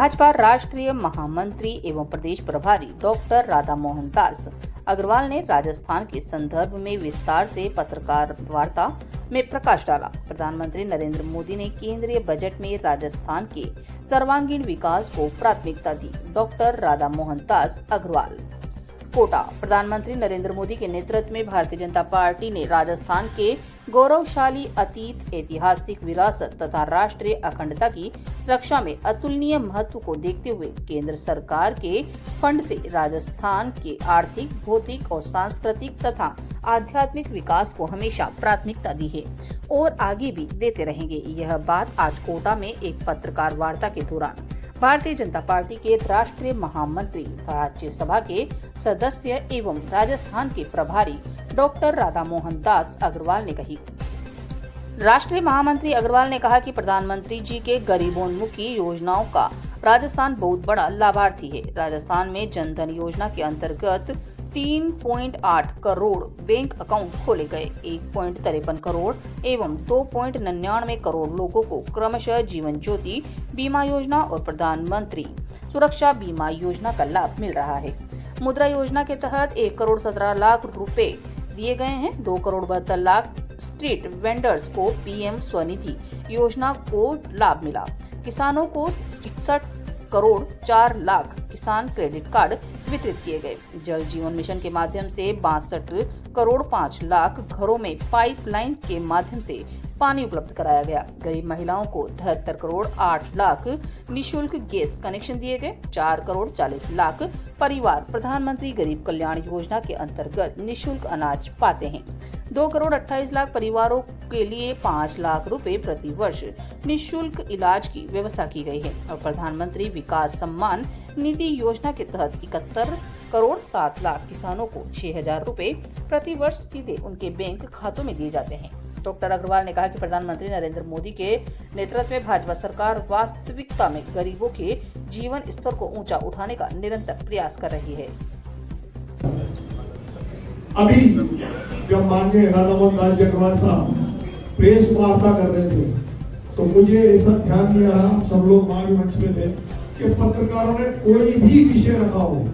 भाजपा राष्ट्रीय महामंत्री एवं प्रदेश प्रभारी डॉक्टर राधा मोहन दास अग्रवाल ने राजस्थान के संदर्भ में विस्तार से पत्रकार वार्ता में प्रकाश डाला। प्रधानमंत्री नरेंद्र मोदी ने केंद्रीय बजट में राजस्थान के सर्वांगीण विकास को प्राथमिकता दी। डॉक्टर राधा मोहन दास अग्रवाल कोटा। प्रधानमंत्री नरेंद्र मोदी के नेतृत्व में भारतीय जनता पार्टी ने राजस्थान के गौरवशाली अतीत, ऐतिहासिक विरासत तथा राष्ट्रीय अखंडता की रक्षा में अतुलनीय महत्व को देखते हुए केंद्र सरकार के फंड से राजस्थान के आर्थिक, भौतिक और सांस्कृतिक तथा आध्यात्मिक विकास को हमेशा प्राथमिकता दी है और आगे भी देते रहेंगे। यह बात आज कोटा में एक पत्रकार वार्ता के दौरान भारतीय जनता पार्टी के राष्ट्रीय महामंत्री, राज्यसभा के सदस्य एवं राजस्थान के प्रभारी डॉक्टर राधा मोहन दास अग्रवाल ने कही। राष्ट्रीय महामंत्री अग्रवाल ने कहा कि प्रधानमंत्री जी के गरीबोन्मुखी योजनाओं का राजस्थान बहुत बड़ा लाभार्थी है। राजस्थान में जनधन योजना के अंतर्गत 3.8 करोड़ बैंक अकाउंट खोले गए। 1.53 करोड़ एवं 2.99 करोड़ लोगों को क्रमशः जीवन ज्योति बीमा योजना और प्रधानमंत्री सुरक्षा बीमा योजना का लाभ मिल रहा है। मुद्रा योजना के तहत 1 करोड़ 17 लाख रुपए दिए गए हैं। 2 करोड़ 72 लाख स्ट्रीट वेंडर्स को पीएम स्वनिधि योजना को लाभ मिला। किसानों को 61 करोड़ 4 लाख किसान क्रेडिट कार्ड वितरित किए गए। जल जीवन मिशन के माध्यम से 62 करोड़ 5 लाख घरों में पाइपलाइन के माध्यम से पानी उपलब्ध कराया गया। गरीब महिलाओं को 73 करोड़ 8 लाख निःशुल्क गैस कनेक्शन दिए गए। 4 करोड़ 40 लाख परिवार प्रधानमंत्री गरीब कल्याण योजना के अंतर्गत निःशुल्क अनाज पाते हैं। 2 करोड़ 28 लाख परिवारों के लिए 5 लाख रुपए प्रति वर्ष निःशुल्क इलाज की व्यवस्था की गई है और प्रधानमंत्री विकास सम्मान निधि योजना के तहत 71 करोड़ 7 लाख किसानों को 6,000 रुपए प्रति वर्ष सीधे उनके बैंक खातों में दिए जाते हैं। डॉक्टर अग्रवाल ने कहा कि प्रधानमंत्री नरेंद्र मोदी के नेतृत्व में भाजपा सरकार वास्तविकता में गरीबों के जीवन स्तर को ऊंचा उठाने का निरंतर प्रयास कर रही है। अभी जब माननीय राधा मोहन दास अग्रवाल साहब प्रेस वार्ता कर रहे थे तो मुझे ऐसा ध्यान नहीं आया, सब लोग वहां भी मंच में थे, कि पत्रकारों ने कोई भी विषय रखा हो,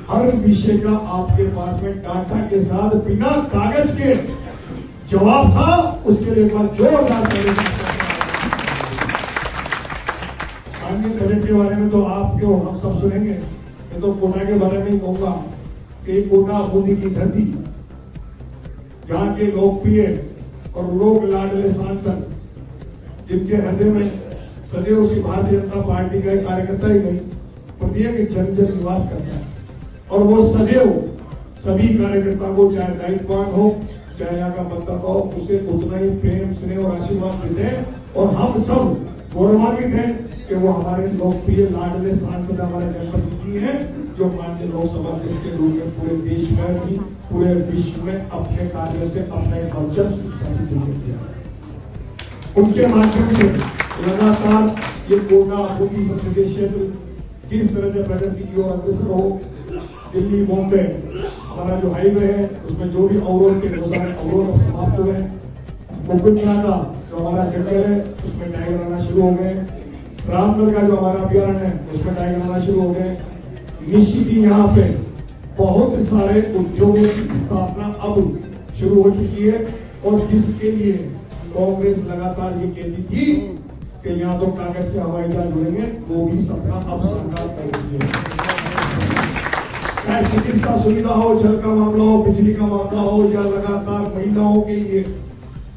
हर विषय का आपके पास में डाटा के साथ बिना कागज के जवाब था। उसके लिए एक बार जोरदार माननीय बजट के बारे में तो आप क्यों हम सब सुनेंगे, मैं तो कोटा के बारे में ही कहूंगा कि कोटा बूंदी की धरती, जहां के लोकप्रिय और लोक लाडले सांसद, जिनके हृदय में सदैव उसी भारतीय जनता पार्टी का कार्यकर्ता ही नहीं, प्रत्येक जन जन निवास करता है और वो सदैव सभी कार्यकर्ता को, चाहे दायित्ववान हो चाहे यहाँ का मतदाता हो, उसे उतना ही प्रेम, स्नेह और आशीर्वाद देते हैं और हम सब गौरवान्वित हैं कि वो हमारे लोकप्रिय लाडले सांसद हमारे जनप्रतिनिधि हैं, जो माननीय लोकसभा अध्यक्ष के रूप में पूरे देश में भी पूरे विश्व में अपने कार्यों से अपना एक वर्चस्व स्थापित किया। उनके माध्यम से लगातार ये कोटा बूंदी संसदीय क्षेत्र किस तरह से प्रगति की ओर अग्रसर हो। दिल्ली बॉम्बे हमारा जो हाईवे है उसमें जो भी अवरोध थे वो सारे अवरोध अब समाप्त हुए हैं। मुकुंदनागा जो हमारा जंगल है उसमें टाइगर आना शुरू हो गए। रामगढ़ का जो हमारा अभ्यारण्य है उसमें टाइगर आना शुरू हो गए। निश्चित ही यहाँ पे बहुत सारे उद्योगों की स्थापना अब शुरू हो चुकी है और जिसके लिए कांग्रेस लगातार ये कहती थी कि यहाँ तो कागज के हवाई जहाज जुड़ेंगे, वो भी सपना अब साकार कर रही है। चाहे चिकित्सा सुविधा हो, जल का मामला हो, बिजली का मामला हो, या लगातार महिलाओं के लिए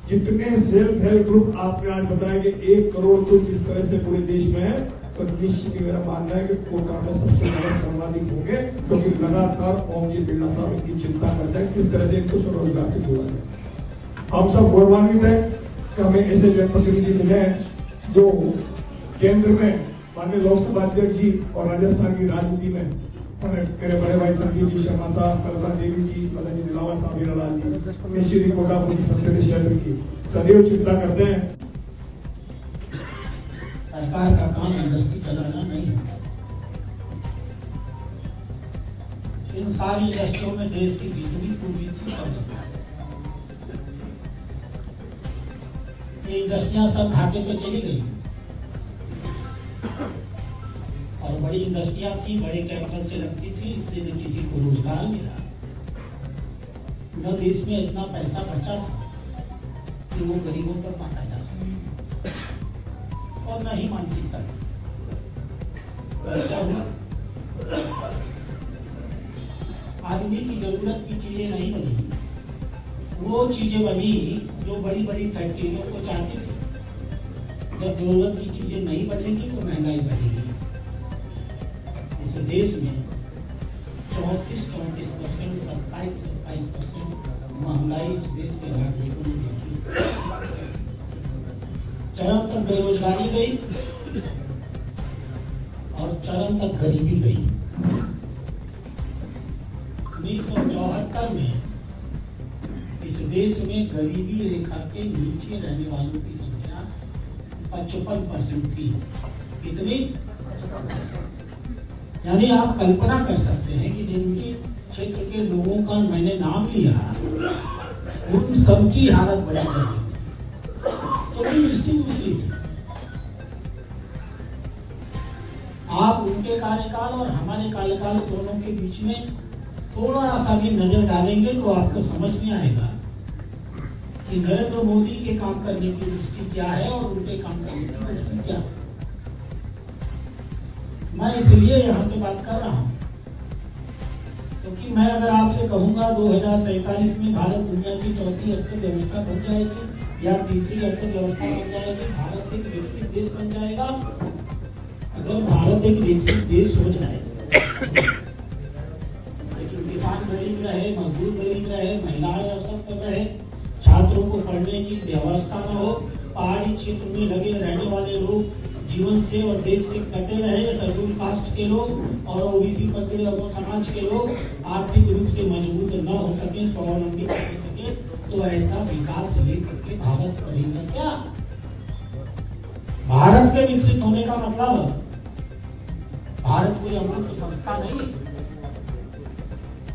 जितने सेल्फ हेल्प ग्रुप आपने आज बताया कि 1 करोड़ ग्रुप जिस तरह से पूरे देश में है, तो निश्चित ही मेरा मानना है कि कोटा में सबसे ज्यादा सर्वाधिक होंगे, क्योंकि लगातार ओम जी बिरला साहब इनकी चिंता करते हैं किस तरह से इनको स्वरोजगार से जोड़ा जाए। हम सब गौरवान्वित है कि हमें ऐसे जनप्रतिनिधि मिले हैं जो केंद्र में माननीय लोकसभा अध्यक्ष जी और राजस्थान की राजनीति में मेरे बड़े भाई संदीप जी शर्मा साहब, कल्पना देवी जी, मदन जी दिलावर साहब, हीरालाल जी, ये श्री कोटा बूंदी संसदीय क्षेत्र की सदैव चिंता करते हैं। सरकार का काम इंडस्ट्री चलाना नहीं है। इन सारी इंडस्ट्रियों में देश की जितनी पूंजी थी सब लगा। ये इंडस्ट्रियां सब घाटे पे चली गई। बड़ी इंडस्ट्रियां थी, बड़े कैपिटल से लगती थी, इसलिए न किसी को रोजगार मिला, न देश में इतना पैसा बचा था कि वो गरीबों तक बांटा जा सके, और न ही मानसिकता थी। क्या हुआ? आदमी की जरूरत की चीजें नहीं बनी, वो चीजें बनी जो बड़ी बड़ी फैक्ट्रियों को चाहती थी। जब जरूरत की चीजें नहीं बढ़ेंगी तो महंगाई बढ़ेगी। इस देश में 34%, 27% महंगाई इस देश के नागरिकों ने देखी। चरम तक बेरोजगारी गई और चरम तक गरीबी गई। 1974 में इस देश में गरीबी रेखा के नीचे रहने वालों की संख्या 55% थी। कितनी? यानी आप कल्पना कर सकते हैं कि जिनके क्षेत्र के लोगों का मैंने नाम लिया, उन सबकी हालत बड़ी गंभीर थी। तो उनकी दृष्टि दूसरी थी। आप उनके कार्यकाल और हमारे कार्यकाल दोनों के बीच में थोड़ा सा भी नजर डालेंगे तो आपको समझ में आएगा कि नरेंद्र मोदी के काम करने की दृष्टि क्या है और उनके काम करने की दृष्टि क्या है। मैं इसलिए यहां से बात कर रहा हूं क्योंकि मैं अगर आपसे कहूंगा 2047 में भारत दुनिया की चौथी अर्थव्यवस्था बन जाएगी या तीसरी अर्थव्यवस्था बन जाएगी, भारत एक विकसित देश बन जाएगा। अगर भारत एक विकसित देश हो जाए लेकिन किसान गरीब रहे, मजदूर गरीब रहे, महिलाएं अशक्त रहे, छात्रों को पढ़ने की व्यवस्था न हो, पहाड़ी क्षेत्र में लगे रहने वाले लोग जीवन से और देश से कटे रहे, शेड्यूल कास्ट के लोग और ओबीसी पकड़े और समाज के लोग आर्थिक रूप से मजबूत न हो सके, स्वावलंबी हो सके, तो ऐसा विकास लेकर के भारत करेगा क्या? भारत के विकसित होने का मतलब भारत कोई अमूर्त संस्था नहीं।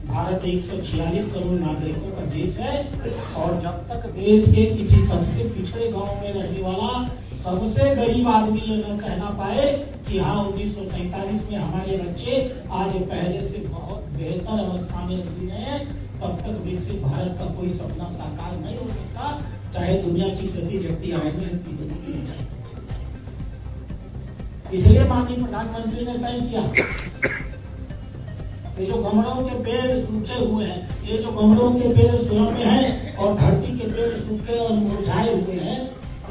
भारत 146 करोड़ नागरिकों का देश है और जब तक देश के किसी सबसे पिछड़े गांव में रहने वाला सबसे गरीब आदमी ये न कहना पाए कि हाँ 1947 में हमारे बच्चे आज पहले से बहुत बेहतर अवस्था में रह रहे हैं, तब तक विकसित भारत का कोई सपना साकार नहीं हो सकता, चाहे दुनिया की प्रति आय में कितनी भी ऊंचाई। इसलिए माननीय प्रधानमंत्री ने तय किया ये जो गमलों के पेड़ सूखे हुए हैं, ये जो गमलों के पेड़ स्वयं में हैं और धरती के पेड़ सूखे और मुरझाए हुए हैं,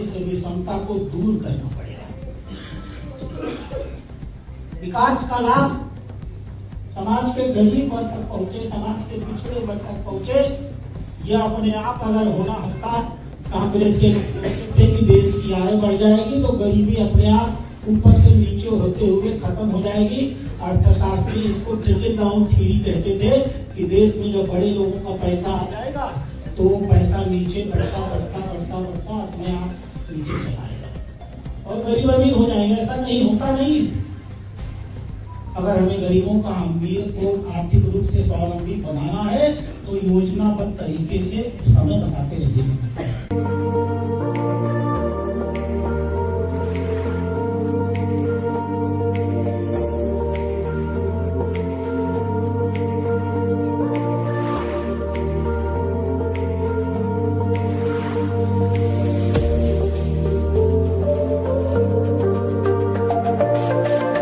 इस विषमता को दूर करना पड़ेगा। विकास का लाभ समाज के गरीब वर्ग तक पहुंचे, समाज के पिछड़े वर्ग तक पहुंचे, यह अपने आप अगर होना होता कांग्रेस के थे कि देश की आय बढ़ जाएगी तो गरीबी अपने आप ऊपर से नीचे होते हुए खत्म हो जाएगी। अर्थशास्त्री इसको ट्रिकल डाउन थ्योरी कहते थे कि देश में जब बड़े लोगों का पैसा आ जाएगा तो वो पैसा नीचे बढ़ता बढ़ता बढ़ता बढ़ता अपने आप नीचे चलाएगा और गरीब अमीर हो जाएंगे। ऐसा नहीं होता नहीं। अगर हमें गरीबों का अमीर को आर्थिक रूप से स्वावलंबी बनाना है तो योजनाबद्ध तरीके से समय बताते रहिए।